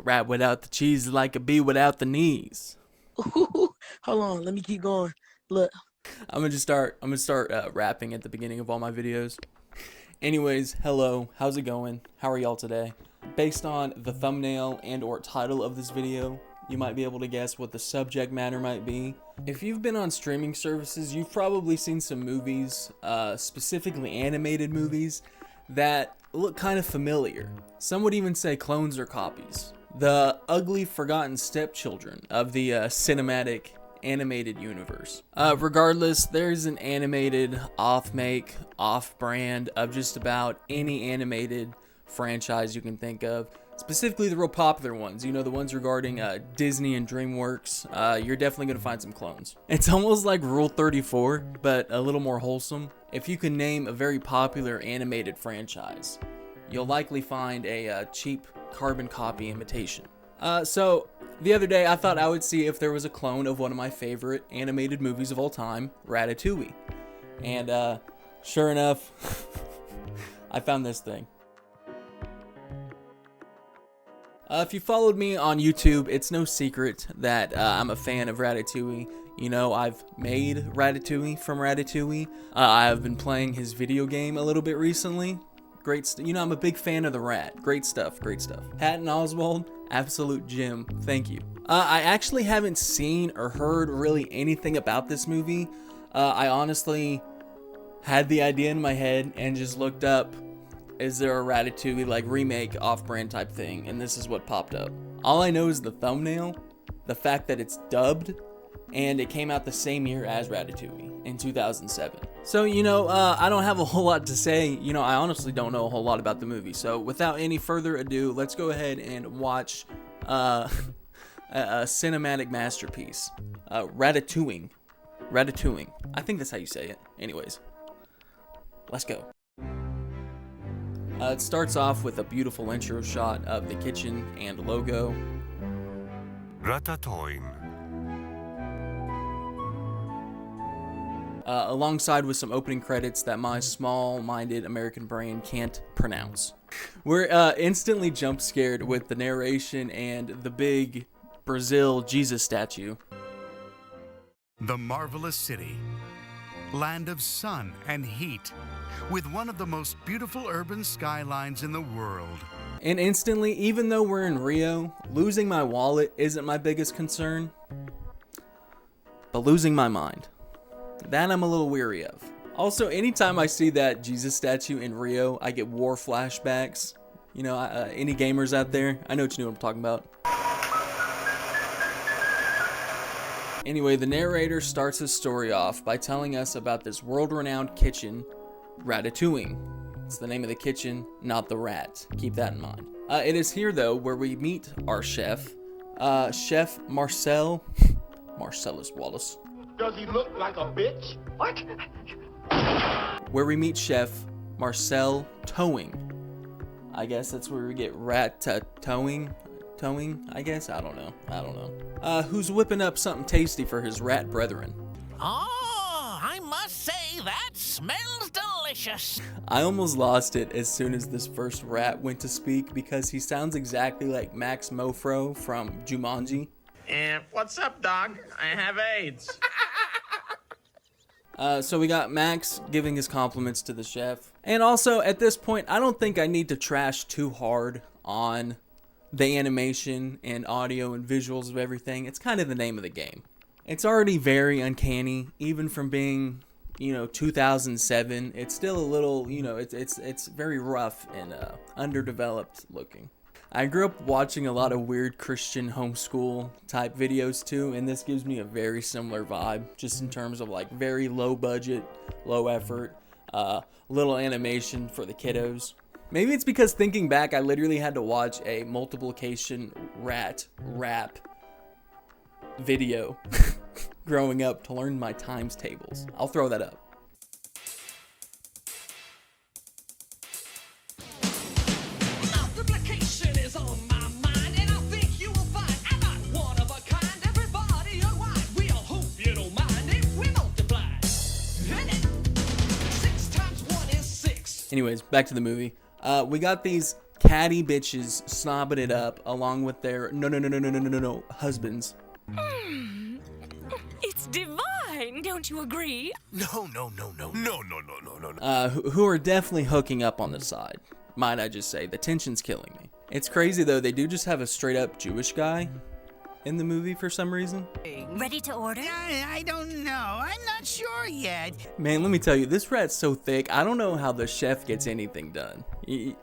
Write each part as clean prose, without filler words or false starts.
Rat without the cheese is like a bee without the knees. Hold on, let me keep going. Look. I'm gonna start rapping at the beginning of all my videos. Anyways, hello, how's it going? How are y'all today? Based on the thumbnail and or title of this video, you might be able to guess what the subject matter might be. If you've been on streaming services, you've probably seen some movies, specifically animated movies, that look kind of familiar. Some would even say clones or copies. The ugly, forgotten stepchildren of the cinematic animated universe. Regardless, there's an animated off-make, off-brand of just about any animated franchise you can think of. Specifically the real popular ones, you know, the ones regarding Disney and DreamWorks. You're definitely going to find some clones. It's almost like Rule 34, but a little more wholesome. If you can name a very popular animated franchise, you'll likely find a cheap carbon copy imitation. So the other day I thought I would see if there was a clone of one of my favorite animated movies of all time, Ratatouille. And sure enough, I found this thing. If you followed me on YouTube, it's no secret that I'm a fan of Ratatouille. You know, I've made Ratatouille from Ratatouille. I've been playing his video game a little bit recently. You know, I'm a big fan of the rat. Great stuff, great stuff. Patton Oswalt, absolute gem. Thank you. I actually haven't seen or heard really anything about this movie. I honestly had the idea in my head and just looked up, is there a Ratatouille like remake off-brand type thing, and this is what popped up. All I know is the thumbnail, the fact that it's dubbed, and it came out the same year as Ratatouille in 2007. So, you know, I don't have a whole lot to say. You know, I honestly don't know a whole lot about the movie. So without any further ado, let's go ahead and watch a cinematic masterpiece, Ratatouille. Ratatouille. I think that's how you say it. Anyways, let's go. It starts off with a beautiful intro shot of the kitchen and logo. Ratatoing. Alongside with some opening credits that my small-minded American brain can't pronounce. We're instantly jump scared with the narration and the big Brazil Jesus statue. The marvelous city, land of sun and heat, with one of the most beautiful urban skylines in the world. And instantly, even though we're in Rio, losing my wallet isn't my biggest concern, but losing my mind. That I'm a little weary of. Also, anytime I see that Jesus statue in Rio, I get war flashbacks. You know, any gamers out there, I know what you know what I'm talking about. Anyway, the narrator starts his story off by telling us about this world-renowned kitchen, Ratatouille. It's the name of the kitchen, not the rat. Keep that in mind. It is here, though, where we meet our chef, Chef Marcellus Wallace. Does he look like a bitch? What? Where we meet Chef Ratatoing. I guess that's where we get Ratatoing. I guess? I don't know. Who's whipping up something tasty for his rat brethren. Oh, I must say that smells delicious. I almost lost it as soon as this first rat went to speak because he sounds exactly like Max Mofro from Jumanji. What's up, dog? I have AIDS. So we got Max giving his compliments to the chef. And also, at this point, I don't think I need to trash too hard on the animation and audio and visuals of everything. It's kind of the name of the game. It's already very uncanny, even from being, you know, 2007. It's still a little, you know, it's very rough and underdeveloped looking. I grew up watching a lot of weird Christian homeschool type videos too, and this gives me a very similar vibe, just in terms of like very low budget, low effort, little animation for the kiddos. Maybe it's because thinking back, I literally had to watch a multiplication rat rap video growing up to learn my times tables. I'll throw that up. Multiplication is on my mind, and I think you will find I'm not one of a kind. Everybody alright, we all hope you don't mind if we multiply. Hit it. 6 times 1 is 6. Anyways, back to the movie. We got these catty bitches snobbing it up along with their no husbands. It's divine, don't you agree? No. Who are definitely hooking up on the side. Might I just say, the tension's killing me. It's crazy though, they do just have a straight up Jewish guy in the movie for some reason. Ready to order? I don't know. I'm not sure yet. Man, let me tell you, this rat's so thick, I don't know how the chef gets anything done. You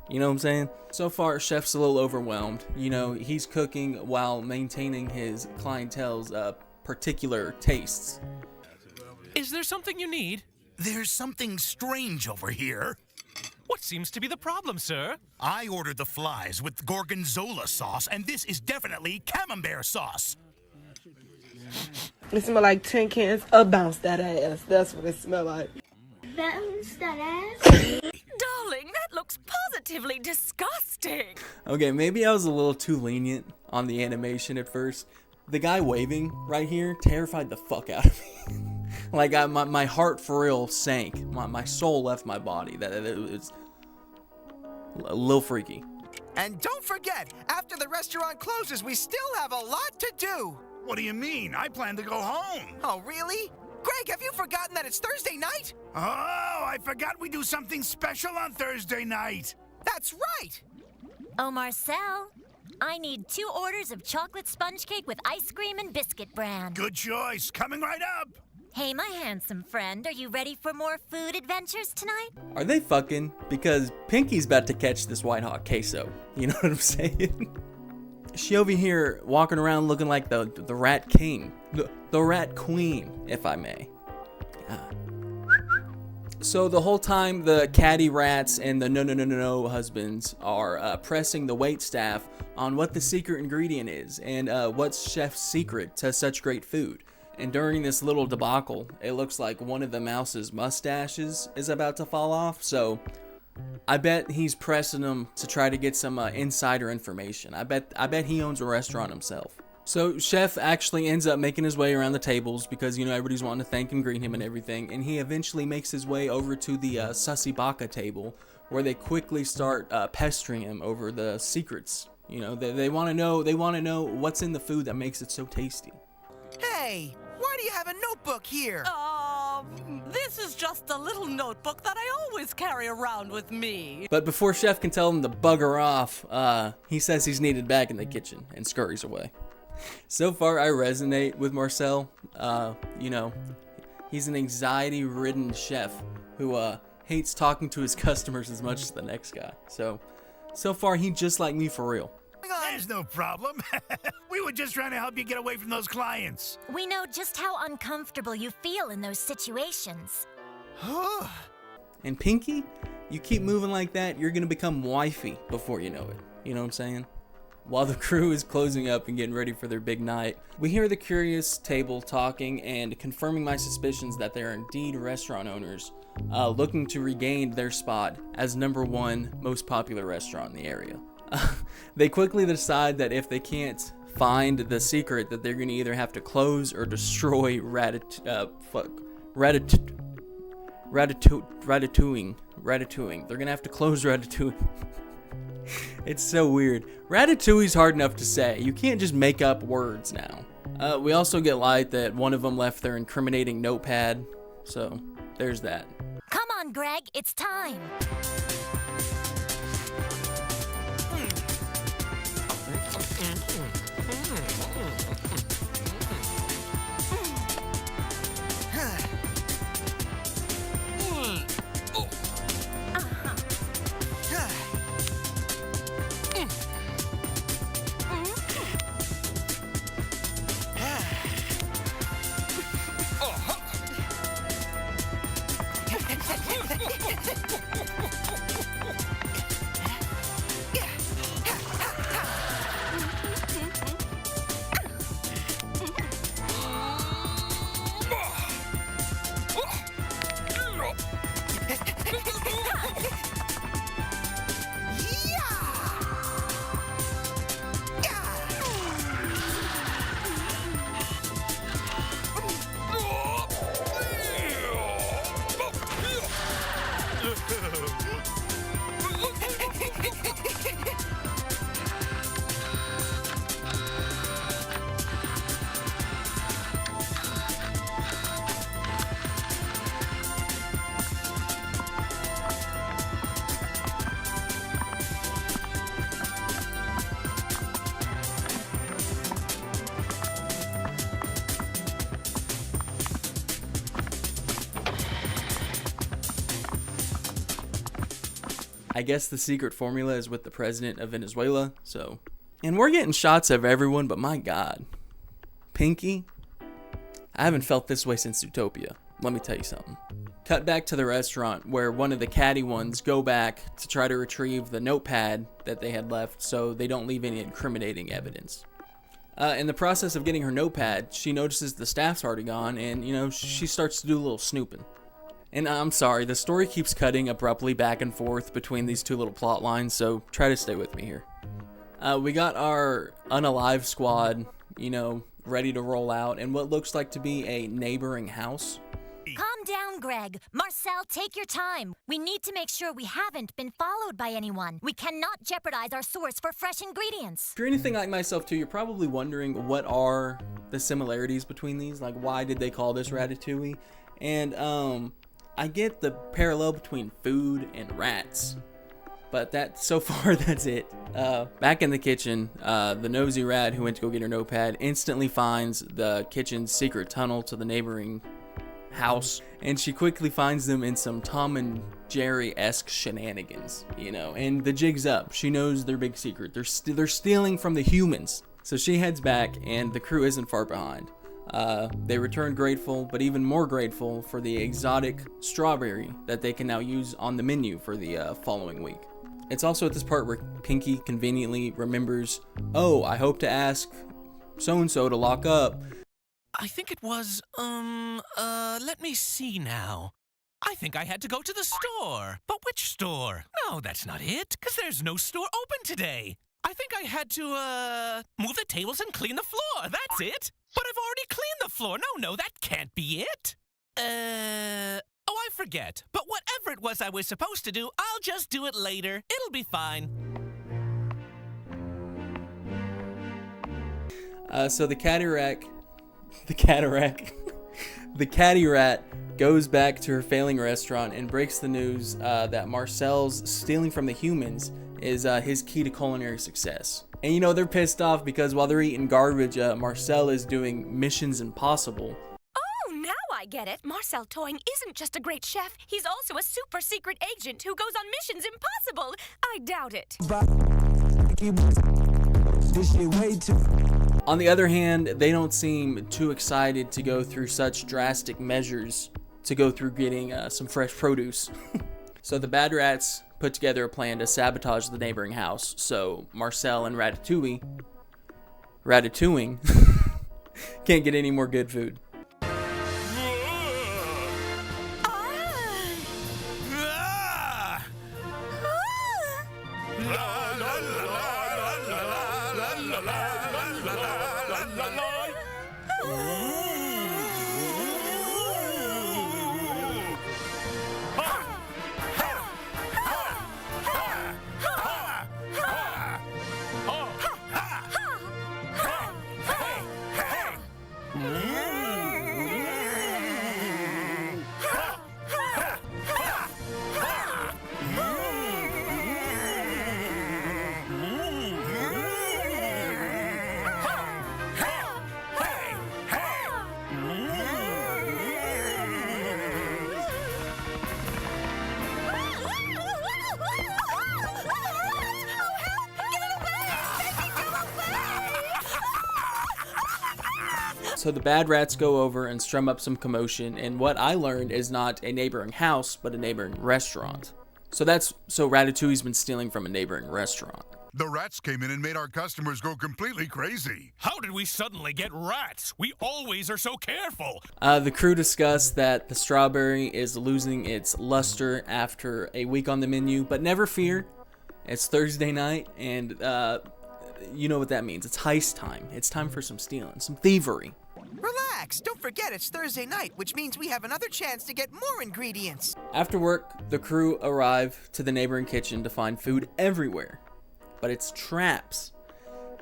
know what I'm saying? So far, chef's a little overwhelmed. You know, he's cooking while maintaining his clientele's particular tastes. Is there something you need? There's something strange over here. What seems to be the problem, sir? I ordered the flies with gorgonzola sauce, and this is definitely camembert sauce. It smell like tin cans of bounce that ass. That's what it smell like. Bounce that ass. Darling, that looks positively disgusting. Okay, maybe I was a little too lenient on the animation at first. The guy waving right here terrified the fuck out of me. Like, my heart for real sank. My soul left my body. It was a little freaky. And don't forget, after the restaurant closes, we still have a lot to do. What do you mean? I plan to go home. Oh, really? Greg, have you forgotten that it's Thursday night? Oh, I forgot we do something special on Thursday night. That's right. Oh, Marcel, I need 2 orders of chocolate sponge cake with ice cream and biscuit bran. Good choice. Coming right up. Hey, my handsome friend, are you ready for more food adventures tonight? Are they fucking? Because Pinky's about to catch this White Hot queso. You know what I'm saying? She over here walking around looking like the rat king. The rat queen, if I may. So the whole time the catty rats and the no husbands are pressing the wait staff on what the secret ingredient is and what's chef's secret to such great food. And during this little debacle, it looks like one of the mouse's mustaches is about to fall off. So I bet he's pressing them to try to get some insider information. I bet he owns a restaurant himself. So chef actually ends up making his way around the tables because, you know, everybody's wanting to thank and greet him and everything. And he eventually makes his way over to the Sussy Baka table where they quickly start pestering him over the secrets. You know, they want to know what's in the food that makes it so tasty. Hey, why do you have a notebook here? This is just a little notebook that I always carry around with me. But before chef can tell him to bugger off, he says he's needed back in the kitchen and scurries away. So far, I resonate with Marcel. You know, he's an anxiety-ridden chef who hates talking to his customers as much as the next guy. So far, he's just like me for real. There's no problem. We were just trying to help you get away from those clients. We know just how uncomfortable you feel in those situations. And Pinky, you keep moving like that, you're gonna become wifey before you know it. You know what I'm saying? While the crew is closing up and getting ready for their big night, we hear the curious table talking and confirming my suspicions that they are indeed restaurant owners looking to regain their spot as #1 most popular restaurant in the area. They quickly decide that if they can't find the secret, that they're gonna either have to close or destroy Ratatouing. They're gonna have to close Ratatouille. It's so weird. Ratatouille's hard enough to say. You can't just make up words now. We also get light that one of them left their incriminating notepad. So there's that. Come on, Greg, it's time. I guess the secret formula is with the president of Venezuela, so. And we're getting shots of everyone, but my God. Pinky? I haven't felt this way since Zootopia. Let me tell you something. Cut back to the restaurant where one of the catty ones go back to try to retrieve the notepad that they had left so they don't leave any incriminating evidence. In the process of getting her notepad, she notices the staff's already gone and, you know, she starts to do a little snooping. And I'm sorry, the story keeps cutting abruptly back and forth between these two little plot lines, so try to stay with me here. We got our unalive squad, you know, ready to roll out in what looks like to be a neighboring house. Calm down, Greg. Marcel, take your time. We need to make sure we haven't been followed by anyone. We cannot jeopardize our source for fresh ingredients. If you're anything like myself too, you're probably wondering what are the similarities between these? Like, why did they call this Ratatouille? And I get the parallel between food and rats, but so far that's it. Back in the kitchen, the nosy rat who went to go get her notepad instantly finds the kitchen's secret tunnel to the neighboring house, and she quickly finds them in some Tom and Jerry-esque shenanigans, you know, and the jig's up. She knows their big secret. They're stealing from the humans. So she heads back, and the crew isn't far behind. They return grateful, but even more grateful for the exotic strawberry that they can now use on the menu for the following week. It's also at this part where Pinky conveniently remembers, oh, I hope to ask so-and-so to lock up. I think it was, let me see now. I think I had to go to the store. But which store? No, that's not it, because there's no store open today. I think I had to, move the tables and clean the floor. That's it. But I've already cleaned the floor. No, that can't be it. Oh, I forget. But whatever it was I was supposed to do, I'll just do it later. It'll be fine. So the catty rat goes back to her failing restaurant and breaks the news that Marcel's stealing from the humans is his key to culinary success. And you know, they're pissed off because while they're eating garbage, Marcel is doing Missions Impossible. Oh, now I get it. Marcel Toing isn't just a great chef, he's also a super secret agent who goes on Missions Impossible. I doubt it. On the other hand, they don't seem too excited to go through such drastic measures to go through getting some fresh produce. So the bad rats put together a plan to sabotage the neighboring house. So Marcel and Ratatouille can't get any more good food. So the bad rats go over and strum up some commotion in what I learned is not a neighboring house, but a neighboring restaurant. So Ratatouille's been stealing from a neighboring restaurant. The rats came in and made our customers go completely crazy. How did we suddenly get rats? We always are so careful. The crew discussed that the strawberry is losing its luster after a week on the menu, but never fear. It's Thursday night, and you know what that means. It's heist time. It's time for some stealing, some thievery. Relax. Don't forget it's Thursday night, which means we have another chance to get more ingredients. After work, the crew arrive to the neighboring kitchen to find food everywhere. But it's traps.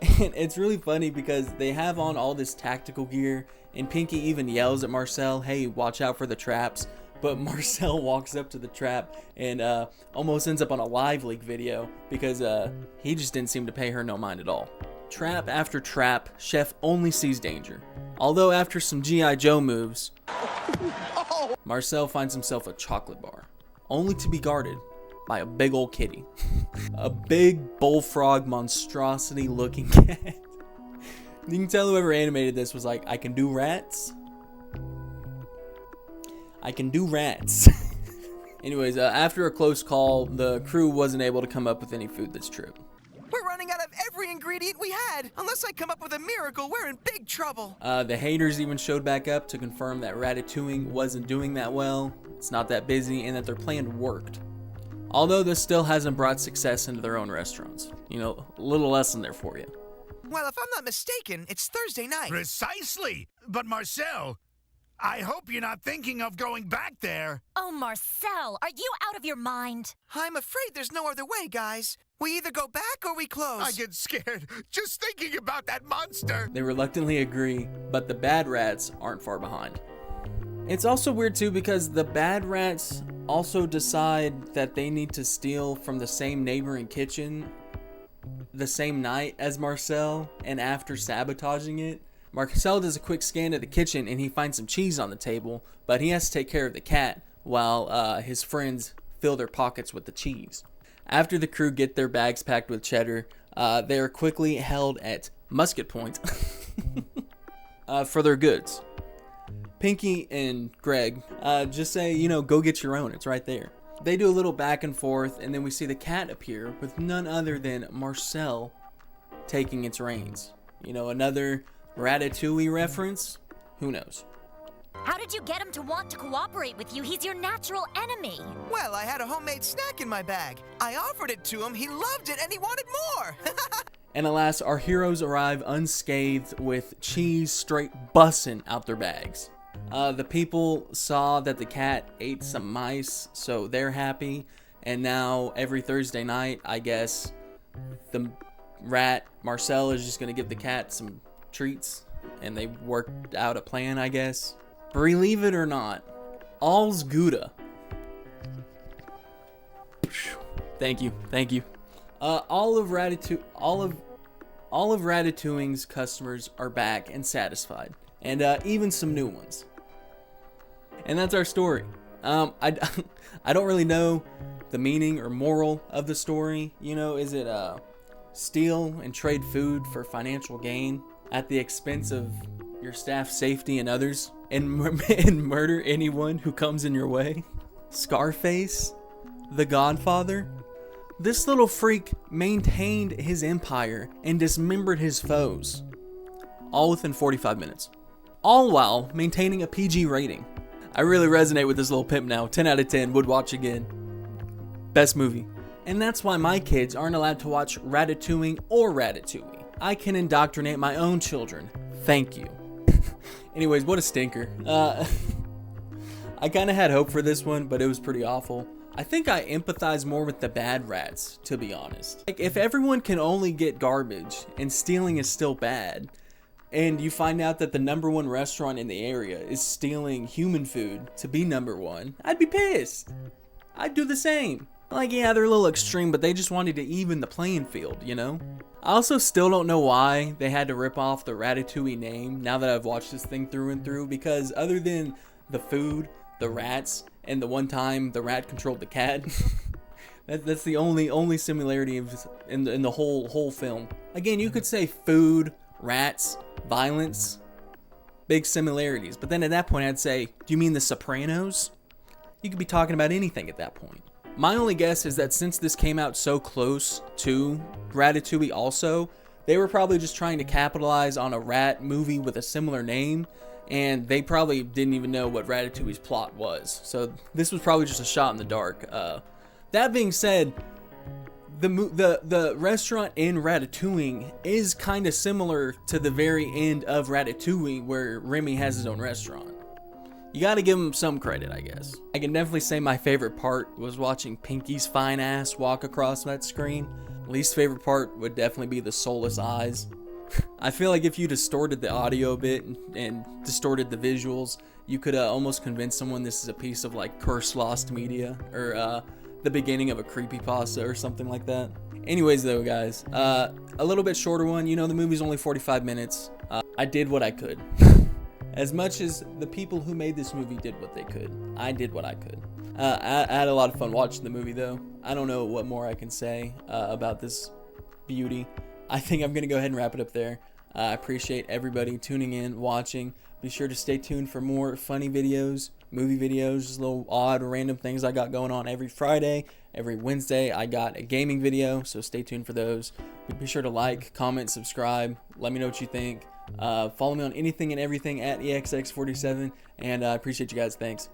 And it's really funny because they have on all this tactical gear, and Pinky even yells at Marcel, hey, watch out for the traps. But Marcel walks up to the trap and almost ends up on a live leak video because he just didn't seem to pay her no mind at all. Trap after trap, Chef only sees danger. Although after some G.I. Joe moves, Marcel finds himself a chocolate bar, only to be guarded by a big old kitty. A big bullfrog monstrosity looking cat. You can tell whoever animated this was like, I can do rats. I can do rats. Anyways, after a close call, the crew wasn't able to come up with any food this trip. We're running out of every ingredient we had. Unless I come up with a miracle, we're in big trouble. The haters even showed back up to confirm that Ratatouille wasn't doing that well, it's not that busy, and that their plan worked. Although this still hasn't brought success into their own restaurants. You know, a little lesson there for you. Well, if I'm not mistaken, it's Thursday night. Precisely. But Marcel, I hope you're not thinking of going back there. Oh, Marcel, are you out of your mind? I'm afraid there's no other way, guys. We either go back or we close. I get scared just thinking about that monster. They reluctantly agree, but the bad rats aren't far behind. It's also weird too because the bad rats also decide that they need to steal from the same neighboring kitchen the same night as Marcel, and after sabotaging it, Marcel does a quick scan of the kitchen and he finds some cheese on the table, but he has to take care of the cat while his friends fill their pockets with the cheese. After the crew get their bags packed with cheddar, they are quickly held at musket point for their goods. Pinky and Greg just say, you know, go get your own, it's right there. They do a little back and forth, and then we see the cat appear with none other than Marcel taking its reins. You know, another Ratatouille reference? Who knows? How did you get him to want to cooperate with you? He's your natural enemy. Well, I had a homemade snack in my bag. I offered it to him, he loved it, and he wanted more. And alas, our heroes arrive unscathed with cheese straight bussin' out their bags. The people saw that the cat ate some mice, so they're happy. And now every Thursday night, I guess, the rat, Marcel, is just going to give the cat some treats. And they worked out a plan, I guess. Believe it or not, all's Gouda. Thank you. All of Ratatouille's customers are back and satisfied, and even some new ones. And that's our story. I don't really know the meaning or moral of the story. You know, is it steal and trade food for financial gain at the expense of your staff's safety and others, and murder anyone who comes in your way? Scarface, the Godfather. This little freak maintained his empire and dismembered his foes, all within 45 minutes, all while maintaining a PG rating. I really resonate with this little pimp now. 10 out of 10, would watch again. Best movie. And that's why my kids aren't allowed to watch Ratatouille or Ratatouille. I can indoctrinate my own children. Thank you. Anyways, what a stinker. I kind of had hope for this one, but it was pretty awful. I think I empathize more with the bad rats, to be honest. Like, if everyone can only get garbage and stealing is still bad, and you find out that the #1 restaurant in the area is stealing human food to be #1, I'd be pissed. I'd do the same. Like, yeah, they're a little extreme, but they just wanted to even the playing field, you know? I also still don't know why they had to rip off the Ratatouille name now that I've watched this thing through and through, because other than the food, the rats, and the one time the rat controlled the cat, that's the only similarity in the whole film. Again, you could say food, rats, violence, big similarities, but then at that point I'd say, do you mean The Sopranos? You could be talking about anything at that point. My only guess is that since this came out so close to Ratatouille also, they were probably just trying to capitalize on a rat movie with a similar name, and they probably didn't even know what Ratatouille's plot was. So this was probably just a shot in the dark. That being said, the restaurant in Ratatouille is kind of similar to the very end of Ratatouille, where Remy has his own restaurant. You gotta give him some credit, I guess. I can definitely say my favorite part was watching Pinky's fine ass walk across that screen. Least favorite part would definitely be the soulless eyes. I feel like if you distorted the audio a bit and distorted the visuals, you could almost convince someone this is a piece of like cursed lost media, or the beginning of a creepypasta or something like that. Anyways though, guys, a little bit shorter one. You know, the movie's only 45 minutes. I did what I could. as much as the people who made this movie did what they could, I did what I could. I had a lot of fun watching the movie, though. I don't know what more I can say about this beauty. I think I'm going to go ahead and wrap it up there. I appreciate everybody tuning in, watching. Be sure to stay tuned for more funny videos, movie videos, just little odd, random things I got going on every Friday. Every Wednesday, I got a gaming video, so stay tuned for those. Be sure to like, comment, subscribe. Let me know what you think. Follow me on anything and everything at EXX47, and I appreciate you guys. Thanks.